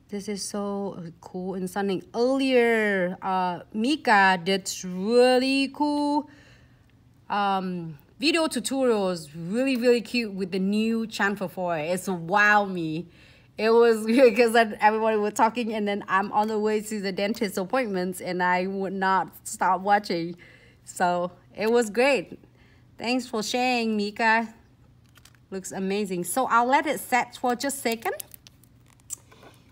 This is so cool and stunning. Earlier, Mika did really cool video tutorials, really cute with the new chamfer foil. It's wow me. It was because everybody was talking, and then I'm on the way to the dentist appointments, and I would not stop watching. So it was great. Thanks for sharing, Mika. Looks amazing. So I'll let it set for just a second.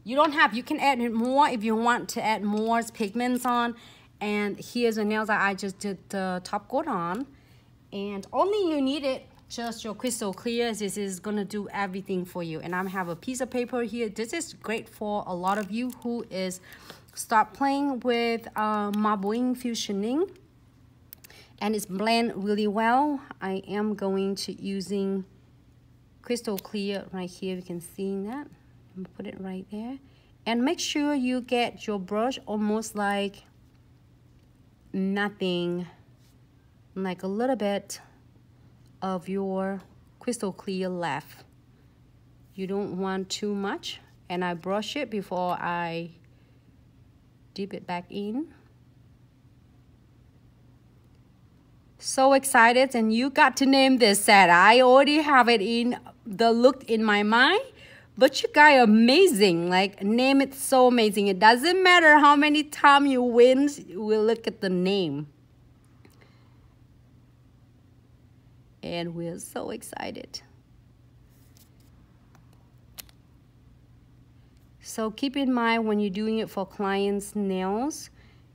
You can add more if you want to add more pigments on. And here's the nails that I just did the top coat on. And only you need it, just your crystal clear. This is gonna do everything for you. And I have a piece of paper here. This is great for a lot of you who is start playing with marbling fusioning. And it's blend really well. I am going to using crystal clear right here. You can see that. Put it right there. And make sure you get your brush almost like nothing, like a little bit of your crystal clear left. You don't want too much. And I brush it before I dip it back in. So excited, and you got to name this set. I already have it in the look in my mind, but you guys are amazing. Like, name it so amazing. It doesn't matter how many times you win, we'll look at the name. And we're so excited. So keep in mind when you're doing it for clients' nails,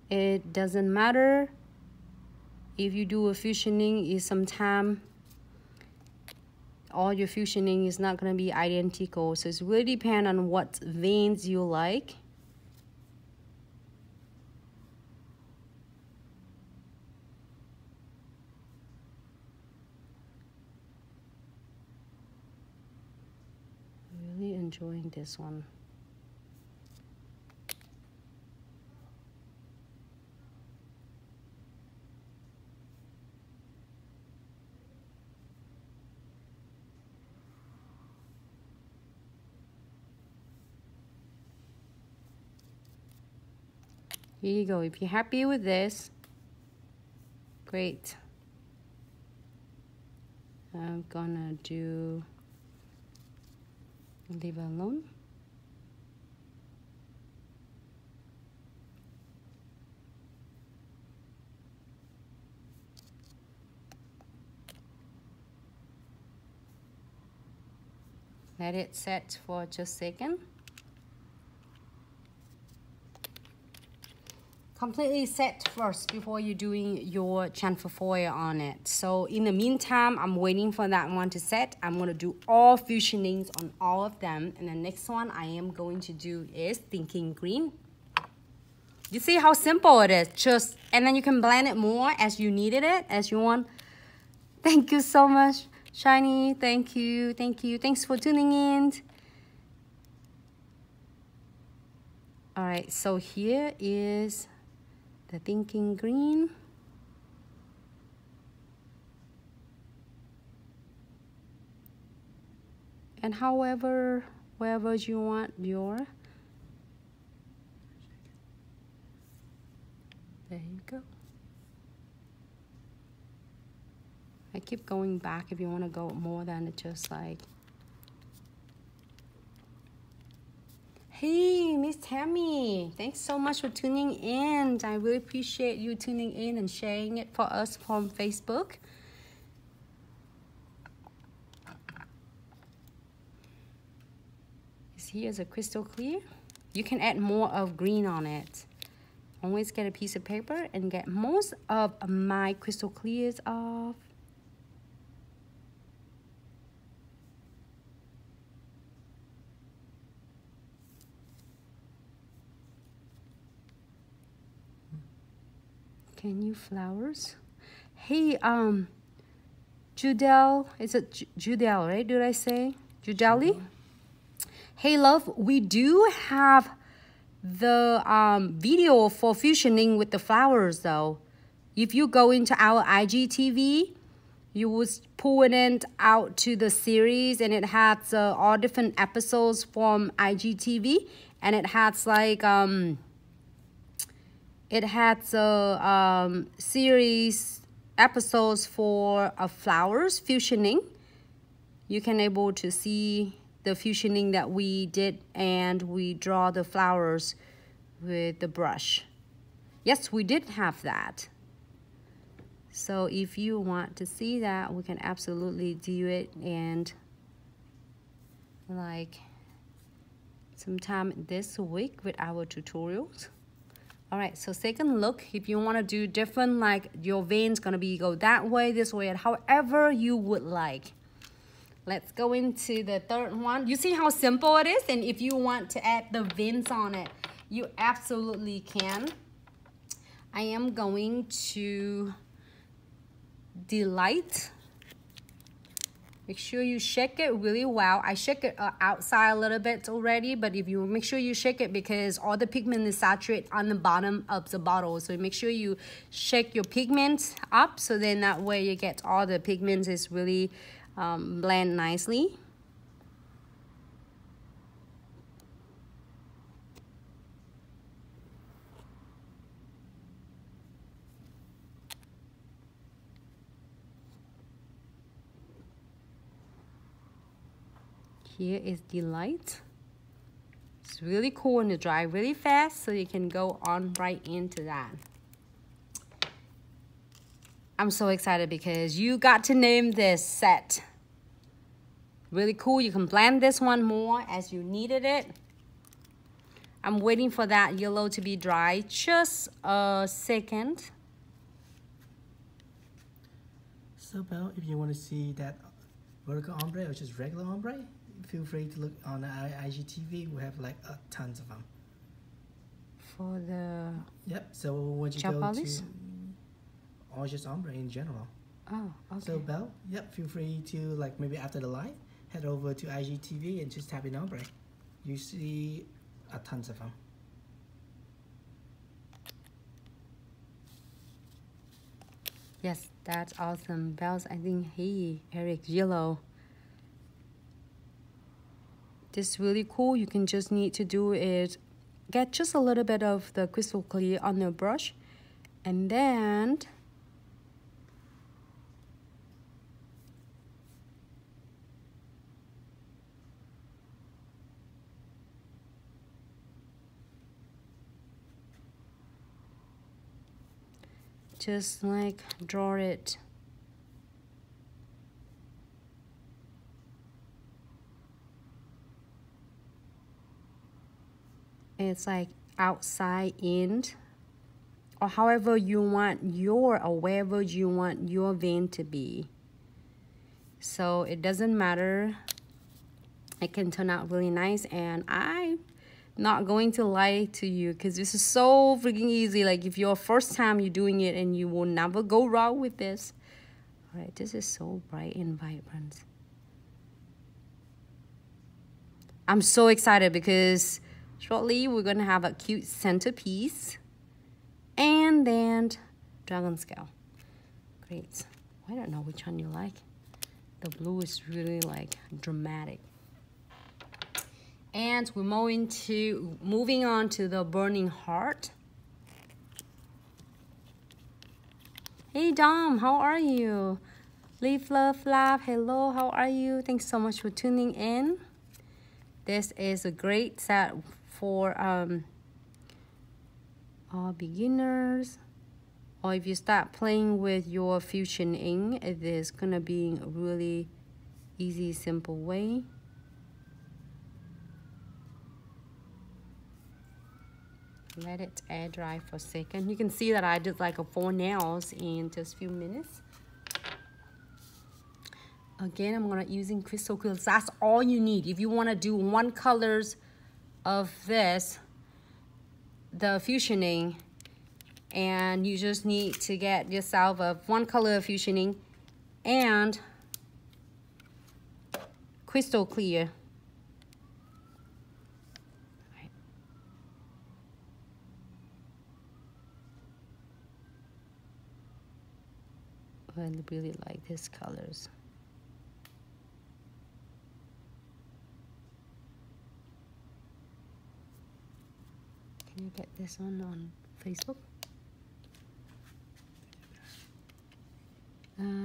it doesn't matter if you do a fusioning. Is sometimes all your fusioning is not going to be identical, so it's really depend on what veins you like. Really enjoying this one. Here you go. If you're happy with this, great. I'm gonna leave it alone. Let it set for just a second. Completely set first before you're doing your chamfer foil on it. So in the meantime, I'm waiting for that one to set. I'm going to do all fusionings on all of them. And the next one I am going to do is Thinking Green. You see how simple it is? And then you can blend it more as you needed it, as you want. Thank you so much, Shiny. Thank you. Thanks for tuning in. All right, so here is the Thinking Green. And wherever you want your, there you go. I keep going back if you want to go more than just like. Hey, Miss Tammy, thanks so much for tuning in. I really appreciate you tuning in and sharing it for us from Facebook. Here's a crystal clear. You can add more of green on it. Always get a piece of paper and get most of my crystal clears off. Can you flowers? Hey, Judel, is it Judel, right? Did I say? Judeli? Hey, love, we do have the video for fusioning with the flowers, though. If you go into our IGTV, you was pulling it out to the series, and it has all different episodes from IGTV, and it has like it has series episodes for flowers fusioning. You can able to see the fusioning that we did, and we draw the flowers with the brush. Yes, we did have that. So if you want to see that, we can absolutely do it, and like sometime this week with our tutorials. All right, so second look, if you want to do different, like your veins gonna be go that way, this way, and however you would like. Let's go into the third one. You see how simple it is? And if you want to add the veins on it, you absolutely can. I am going to Delight. Make sure you shake it really well. I shake it outside a little bit already, but if you make sure you shake it, because all the pigment is saturated on the bottom of the bottle. So make sure you shake your pigment up, so then that way you get all the pigments is really blend nicely. Here is Delight. It's really cool and it dry really fast, so you can go on right into that. I'm so excited because you got to name this set. Really cool. You can blend this one more as you needed it. I'm waiting for that yellow to be dry just a second. So Belle, if you want to see that vertical ombre or just regular ombre, feel free to look on IGTV. We have like tons of them. For the Yep. So once you go to or just ombre in general. Oh, okay. So Belle, yep, feel free to, like, maybe after the live, head over to IGTV and just type in ombre. You see tons of them. Yes, that's awesome. Bells, I think, hey, Eric, yellow. This is really cool. You can just need to do it, get just a little bit of the crystal clear on your brush, and then just like draw it. It's like outside in, or however you want your, or wherever you want your vein to be. So it doesn't matter. It can turn out really nice, and I'm not going to lie to you because this is so freaking easy. Like if your first time you're doing it, and you will never go wrong with this. All right, this is so bright and vibrant. I'm so excited because shortly we're gonna have a cute centerpiece and then dragon scale. Great. I don't know which one you like. The blue is really like dramatic. And we're moving on to the burning heart. Hey Dom, how are you? Leave love, laugh. Hello, how are you? Thanks so much for tuning in. This is a great set for all beginners, or if you start playing with your fusion ink, it is gonna be a really easy, simple way. Let it air dry for a second. You can see that I did like 4 nails in just a few minutes. Again, I'm gonna using crystal quills. That's all you need. If you wanna do one colors of this, the fusioning, and you just need to get yourself a one color of fusioning and crystal clear. I really like these colors. Can you get this on Facebook?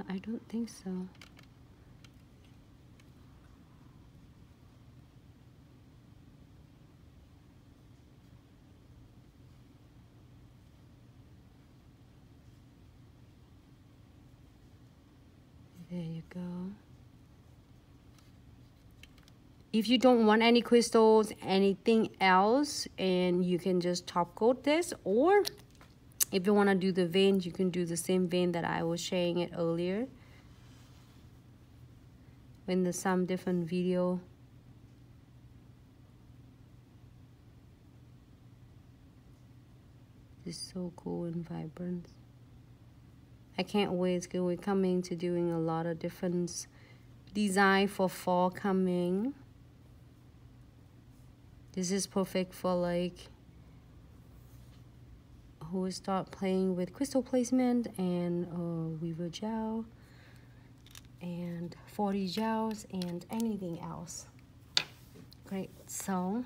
I don't think so. There you go. If you don't want any crystals, anything else, and you can just top coat this, or if you want to do the veins, you can do the same vein that I was sharing it earlier in the some different video. It's so cool and vibrant. I can't wait, because we're coming to doing a lot of different design for fall coming. This is perfect for like who will start playing with crystal placement and weaver gel and 40 gels and anything else. Great. So,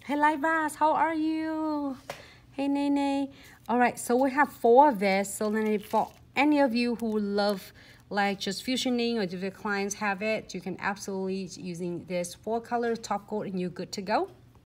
hey Livas, how are you? Hey Nene. All right, so we have 4 of this. So then for any of you who love like just fusioning, or if your clients have it, you can absolutely using this 4 color top coat and you're good to go.